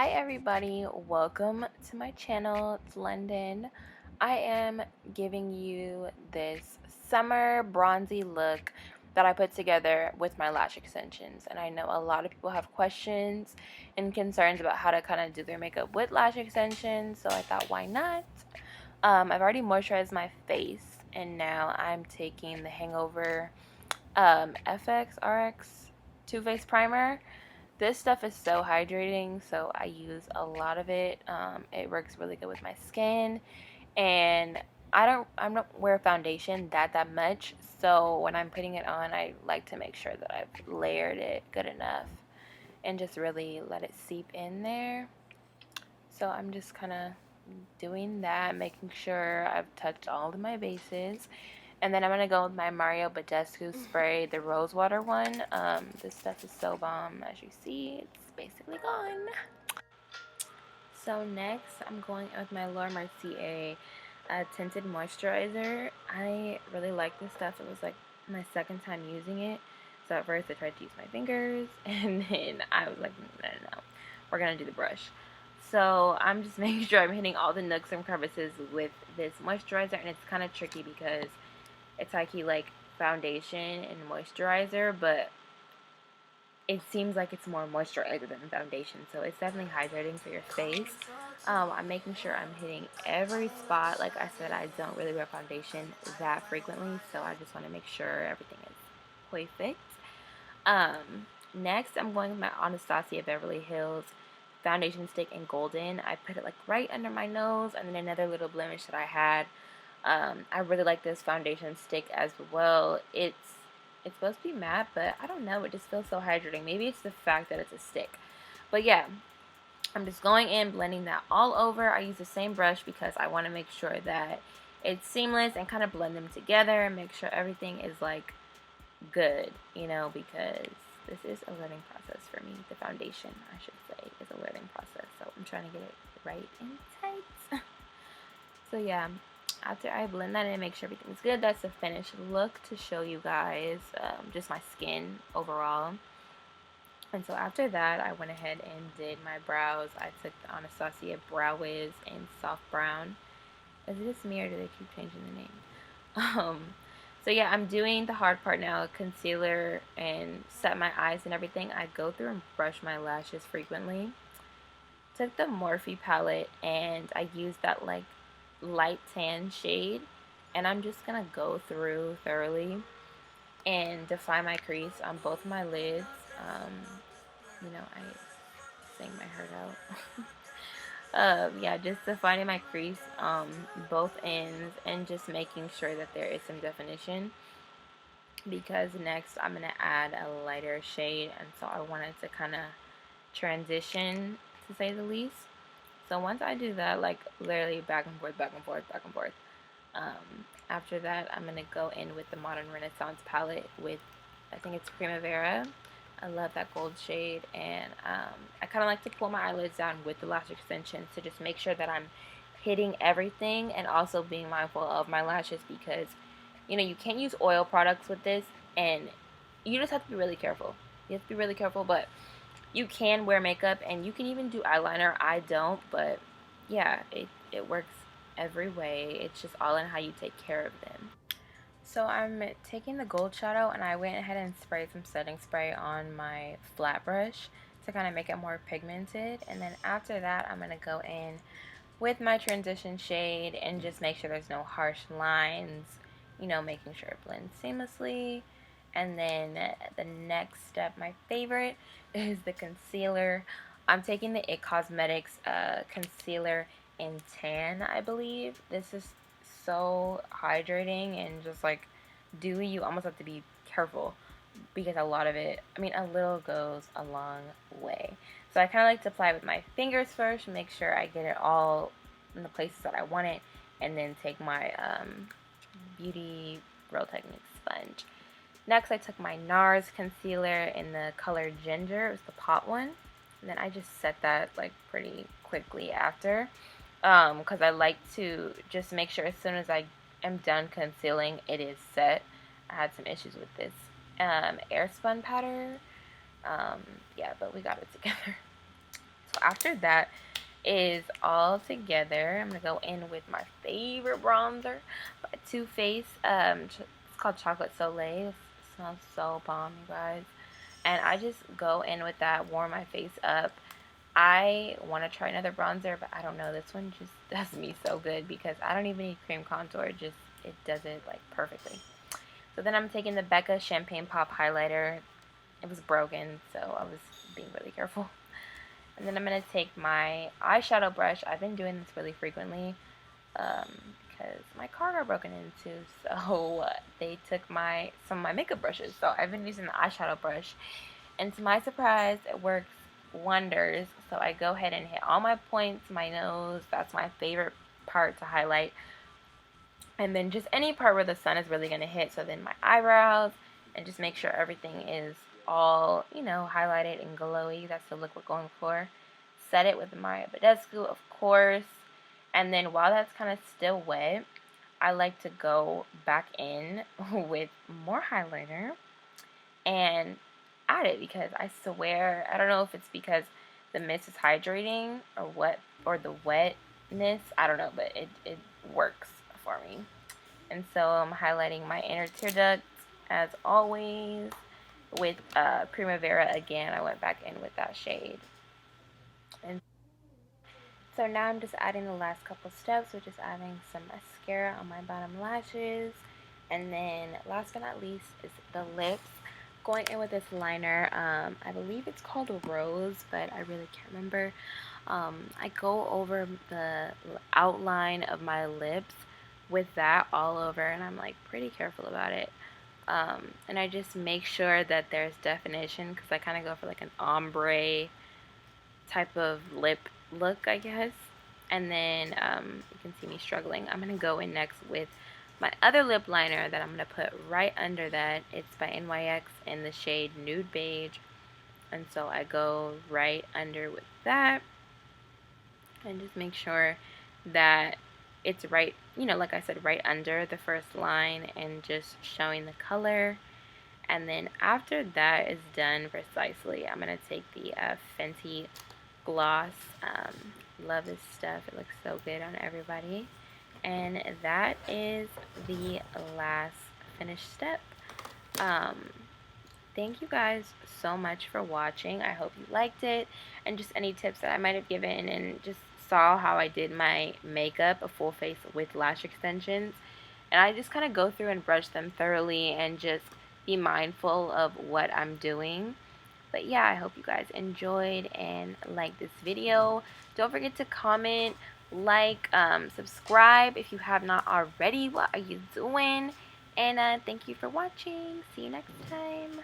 Hi everybody, welcome to my channel. It's London. I am giving you this summer bronzy look that I put together with my lash extensions, and I know a lot of people have questions and concerns about how to kind of do their makeup with lash extensions, so I thought why not. I've already moisturized my face, and now I'm taking the Hangover FX RX Too Faced Primer. This stuff is so hydrating, so I use a lot of it. It works really good with my skin, and I don't wear foundation that much, so when I'm putting it on, I like to make sure that I've layered it good enough and just really let it seep in there. So I'm just kind of doing that, making sure I've touched all of my bases. And then I'm going to go with my Mario Badescu spray, the rose water one. This stuff is so bomb. As you see, it's basically gone. So next, I'm going with my Laura Mercier tinted moisturizer. I really like this stuff. It was like my second time using it. So at first I tried to use my fingers, and then I was like, no, we're going to do the brush. So I'm just making sure I'm hitting all the nooks and crevices with this moisturizer, and it's kind of tricky because it's like foundation and moisturizer, but it seems like it's more moisturizer than foundation, so it's definitely hydrating for your face. I'm making sure I'm hitting every spot. Like I said, I don't really wear foundation that frequently, so I just want to make sure everything is perfect. Next, I'm going with my Anastasia Beverly Hills foundation stick in golden. I put it like right under my nose, and then another little blemish that I had. I really like this foundation stick as well. It's supposed to be matte, but I don't know. It just feels so hydrating. Maybe it's the fact that it's a stick. But yeah, I'm just going in, blending that all over. I use the same brush because I want to make sure that it's seamless and kind of blend them together and make sure everything is like good, because this is a learning process for me. The foundation, I should say, is a learning process. So I'm trying to get it right and tight. So yeah, after I blend that in and make sure everything's good, that's the finished look to show you guys just my skin overall. And so after that, I went ahead and did my brows. I took the Anastasia Brow Wiz in soft brown. Is it just me or do they keep changing the name? So yeah, I'm doing the hard part now, concealer and set my eyes and everything. I go through and brush my lashes frequently. Took the Morphe palette and I used that like light tan shade, and I'm just gonna go through thoroughly and define my crease on both my lids. I sing my heart out. Yeah, just defining my crease both ends and just making sure that there is some definition, because next I'm gonna add a lighter shade, and so I wanted to kind of transition, to say the least. So once I do that, like literally back and forth, back and forth, back and forth, after that, I'm going to go in with the Modern Renaissance palette with, I think it's Primavera. I love that gold shade, and I kind of like to pull my eyelids down with the lash extensions to just make sure that I'm hitting everything and also being mindful of my lashes, because, you can't use oil products with this, and you just have to be really careful. You have to be really careful, but you can wear makeup and you can even do eyeliner. I don't, but yeah, it works every way. It's just all in how you take care of them. So I'm taking the gold shadow and I went ahead and sprayed some setting spray on my flat brush to kind of make it more pigmented. And then after that, I'm going to go in with my transition shade and just make sure there's no harsh lines, making sure it blends seamlessly. And then the next step, my favorite, is the concealer. I'm taking the It Cosmetics concealer in tan, I believe. This is so hydrating and just like dewy. You almost have to be careful because a lot of it, a little goes a long way. So I kind of like to apply with my fingers first, make sure I get it all in the places that I want it, and then take my Beauty Real Techniques sponge. Next, I took my NARS concealer in the color Ginger. It was the pot one. And then I just set that like pretty quickly after, because I like to just make sure as soon as I am done concealing, it is set. I had some issues with this air spun powder. Yeah, but we got it together. So after that is all together, I'm going to go in with my favorite bronzer by Too Faced. It's called Chocolate Soleil. It smells so bomb, you guys. And I just go in with that, warm my face up. I want to try another bronzer, but I don't know. This one just does me so good because I don't even need cream contour. It does it like perfectly. So then I'm taking the Becca Champagne Pop highlighter. It was broken, so I was being really careful. And then I'm going to take my eyeshadow brush. I've been doing this really frequently because my car got broken into, so they took some of my makeup brushes. So I've been using the eyeshadow brush, and to my surprise, it works wonders. So I go ahead and hit all my points, my nose. That's my favorite part to highlight. And then just any part where the sun is really going to hit. So then my eyebrows, and just make sure everything is all, highlighted and glowy. That's the look we're going for. Set it with my Badescu, of course. And then while that's kind of still wet, I like to go back in with more highlighter and add it, because I swear, I don't know if it's because the mist is hydrating or what, or the wetness, I don't know, but it works for me. And so I'm highlighting my inner tear duct as always with Primavera again. I went back in with that shade. And so now I'm just adding the last couple steps, which is adding some mascara on my bottom lashes. And then last but not least is the lips. Going in with this liner, I believe it's called Rose, but I really can't remember. I go over the outline of my lips with that all over, and I'm like pretty careful about it. And I just make sure that there's definition, because I kind of go for like an ombre type of lip look, I guess. And then you can see me struggling. I'm going to go in next with my other lip liner that I'm going to put right under that. It's by NYX in the shade Nude Beige. And so I go right under with that. And just make sure that it's right, like I said, right under the first line, and just showing the color. And then after that is done precisely, I'm going to take the Fenty gloss. Love this stuff. It looks so good on everybody. And that is the last finished step. Thank you guys so much for watching. I hope you liked it, and just any tips that I might have given, and just saw how I did my makeup, a full face with lash extensions. And I just kind of go through and brush them thoroughly and just be mindful of what I'm doing. But yeah, I hope you guys enjoyed and liked this video. Don't forget to comment, like, subscribe if you have not already. What are you doing? And thank you for watching. See you next time.